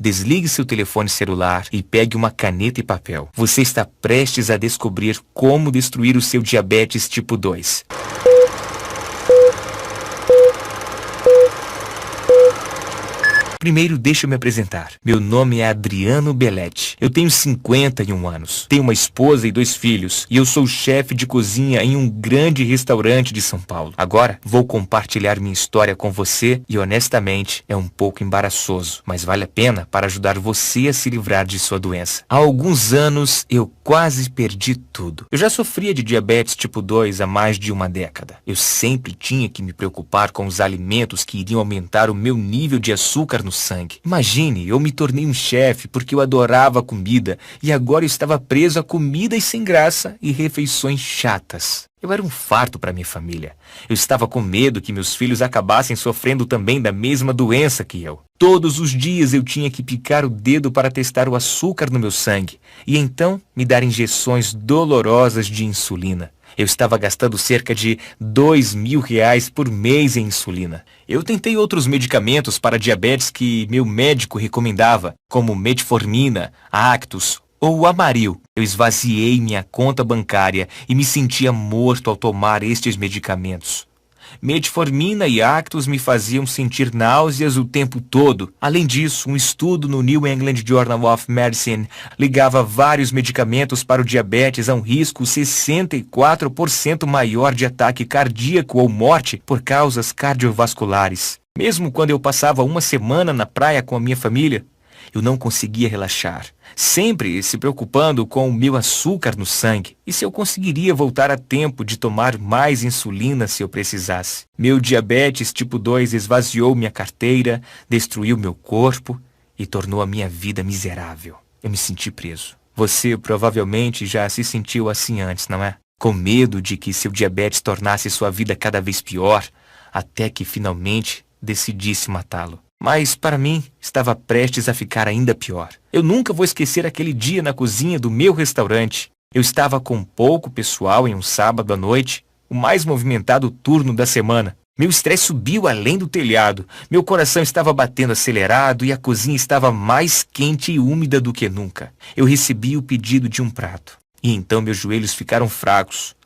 Desligue seu telefone celular e pegue uma caneta e papel. Você está prestes a descobrir como destruir o seu diabetes tipo 2. Primeiro, deixa eu me apresentar. Meu nome é Adriano Belletti. Eu tenho 51 anos. Tenho uma esposa e 2 filhos. E eu sou chefe de cozinha em um grande restaurante de São Paulo. Agora, vou compartilhar minha história com você e, honestamente, é um pouco embaraçoso. Mas vale a pena para ajudar você a se livrar de sua doença. Há alguns anos, eu quase perdi tudo. Eu já sofria de diabetes tipo 2 há mais de uma década. Eu sempre tinha que me preocupar com os alimentos que iriam aumentar o meu nível de açúcar no sangue. Imagine, eu me tornei um chefe porque eu adorava comida e agora eu estava preso a comidas sem graça e refeições chatas. Eu era um fardo para minha família. Eu estava com medo que meus filhos acabassem sofrendo também da mesma doença que eu. Todos os dias eu tinha que picar o dedo para testar o açúcar no meu sangue e então me dar injeções dolorosas de insulina. Eu estava gastando cerca de R$ 2.000 por mês em insulina. Eu tentei outros medicamentos para diabetes que meu médico recomendava, como metformina, Actus ou Amaryl. Eu esvaziei minha conta bancária e me sentia morto ao tomar estes medicamentos. Metformina e Actus me faziam sentir náuseas o tempo todo. Além disso, um estudo no New England Journal of Medicine ligava vários medicamentos para o diabetes a um risco 64% maior de ataque cardíaco ou morte por causas cardiovasculares. Mesmo quando eu passava uma semana na praia com a minha família, eu não conseguia relaxar, sempre se preocupando com o meu açúcar no sangue e se eu conseguiria voltar a tempo de tomar mais insulina se eu precisasse. Meu diabetes tipo 2 esvaziou minha carteira, destruiu meu corpo e tornou a minha vida miserável. Eu me senti preso. Você provavelmente já se sentiu assim antes, não é? Com medo de que seu diabetes tornasse sua vida cada vez pior, até que finalmente decidisse matá-lo. Mas, para mim, estava prestes a ficar ainda pior. Eu nunca vou esquecer aquele dia na cozinha do meu restaurante. Eu estava com pouco pessoal em um sábado à noite, o mais movimentado turno da semana. Meu estresse subiu além do telhado. Meu coração estava batendo acelerado e a cozinha estava mais quente e úmida do que nunca. Eu recebi o pedido de um prato. E então meus joelhos ficaram fracos.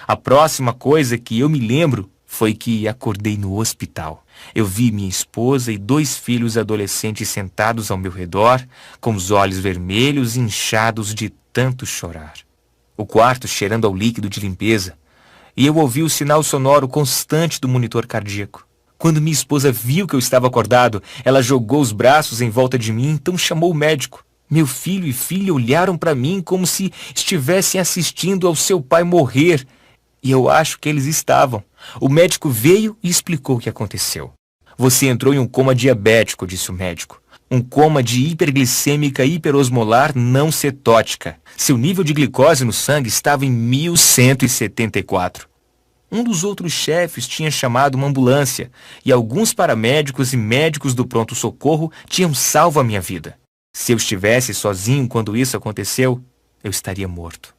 A próxima coisa que eu me lembro foi que acordei no hospital. Eu vi minha esposa e 2 filhos adolescentes sentados ao meu redor, com os olhos vermelhos e inchados de tanto chorar. O quarto cheirando ao líquido de limpeza, e eu ouvi o sinal sonoro constante do monitor cardíaco. Quando minha esposa viu que eu estava acordado, ela jogou os braços em volta de mim, então chamou o médico. Meu filho e filha olharam para mim como se estivessem assistindo ao seu pai morrer, e eu acho que eles estavam. O médico veio e explicou o que aconteceu. Você entrou em um coma diabético, disse o médico. Um coma de hiperglicêmica hiperosmolar não cetótica. Seu nível de glicose no sangue estava em 1174. Um dos outros chefes tinha chamado uma ambulância e alguns paramédicos e médicos do pronto-socorro tinham salvo a minha vida. Se eu estivesse sozinho quando isso aconteceu, eu estaria morto.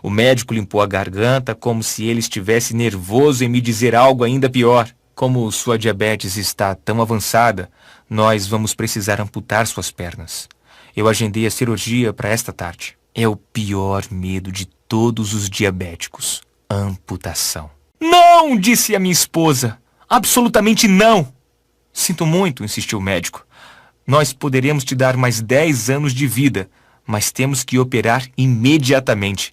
O médico limpou a garganta como se ele estivesse nervoso em me dizer algo ainda pior. Como sua diabetes está tão avançada, nós vamos precisar amputar suas pernas. Eu agendei a cirurgia para esta tarde. É o pior medo de todos os diabéticos. Amputação. Não, disse a minha esposa. Absolutamente não. Sinto muito, insistiu o médico. Nós poderemos te dar mais 10 anos de vida, mas temos que operar imediatamente.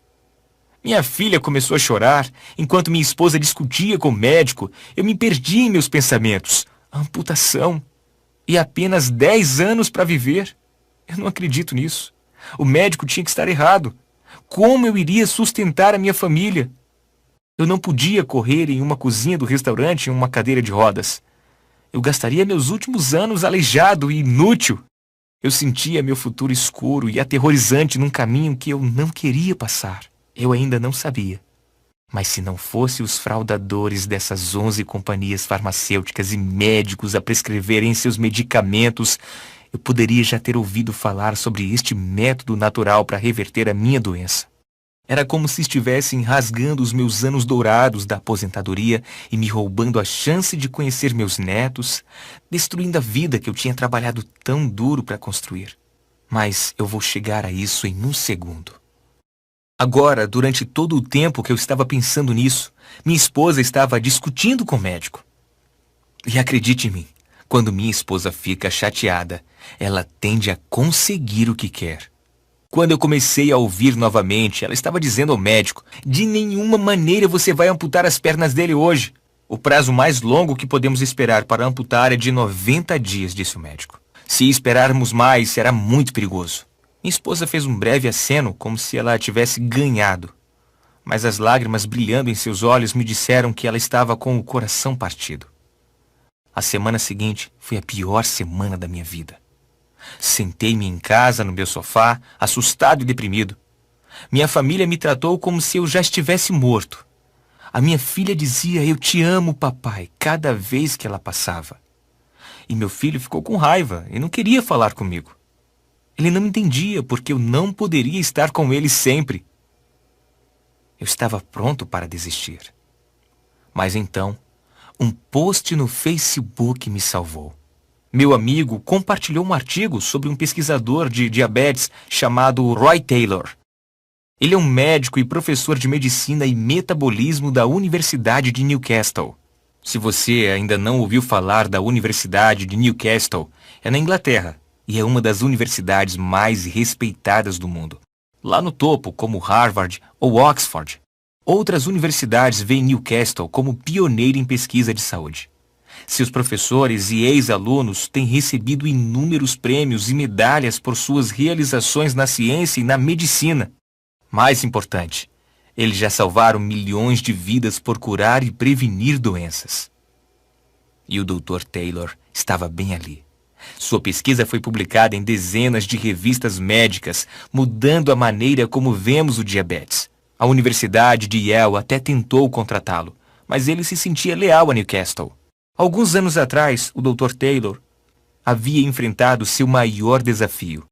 Minha filha começou a chorar, enquanto minha esposa discutia com o médico. Eu me perdi em meus pensamentos. Amputação. E apenas 10 anos para viver. Eu não acredito nisso. O médico tinha que estar errado. Como eu iria sustentar a minha família? Eu não podia correr em uma cozinha do restaurante em uma cadeira de rodas. Eu gastaria meus últimos anos aleijado e inútil. Eu sentia meu futuro escuro e aterrorizante num caminho que eu não queria passar. Eu ainda não sabia. Mas se não fosse os fraudadores dessas 11 companhias farmacêuticas e médicos a prescreverem seus medicamentos, eu poderia já ter ouvido falar sobre este método natural para reverter a minha doença. Era como se estivessem rasgando os meus anos dourados da aposentadoria e me roubando a chance de conhecer meus netos, destruindo a vida que eu tinha trabalhado tão duro para construir. Mas eu vou chegar a isso em um segundo. Agora, durante todo o tempo que eu estava pensando nisso, minha esposa estava discutindo com o médico. E acredite em mim, quando minha esposa fica chateada, ela tende a conseguir o que quer. Quando eu comecei a ouvir novamente, ela estava dizendo ao médico: de nenhuma maneira você vai amputar as pernas dele hoje. O prazo mais longo que podemos esperar para amputar é de 90 dias, disse o médico. Se esperarmos mais, será muito perigoso. Minha esposa fez um breve aceno, como se ela tivesse ganhado. Mas as lágrimas brilhando em seus olhos me disseram que ela estava com o coração partido. A semana seguinte foi a pior semana da minha vida. Sentei-me em casa, no meu sofá, assustado e deprimido. Minha família me tratou como se eu já estivesse morto. A minha filha dizia: "Eu te amo, papai", cada vez que ela passava. E meu filho ficou com raiva e não queria falar comigo. Ele não entendia porque eu não poderia estar com ele sempre. Eu estava pronto para desistir. Mas então, um post no Facebook me salvou. Meu amigo compartilhou um artigo sobre um pesquisador de diabetes chamado Roy Taylor. Ele é um médico e professor de medicina e metabolismo da Universidade de Newcastle. Se você ainda não ouviu falar da Universidade de Newcastle, é na Inglaterra e é uma das universidades mais respeitadas do mundo. Lá no topo, como Harvard ou Oxford. Outras universidades veem Newcastle como pioneira em pesquisa de saúde. Seus professores e ex-alunos têm recebido inúmeros prêmios e medalhas por suas realizações na ciência e na medicina. Mais importante, eles já salvaram milhões de vidas por curar e prevenir doenças. E o Dr. Taylor estava bem ali. Sua pesquisa foi publicada em dezenas de revistas médicas, mudando a maneira como vemos o diabetes. A Universidade de Yale até tentou contratá-lo, mas ele se sentia leal a Newcastle. Alguns anos atrás, o Dr. Taylor havia enfrentado seu maior desafio.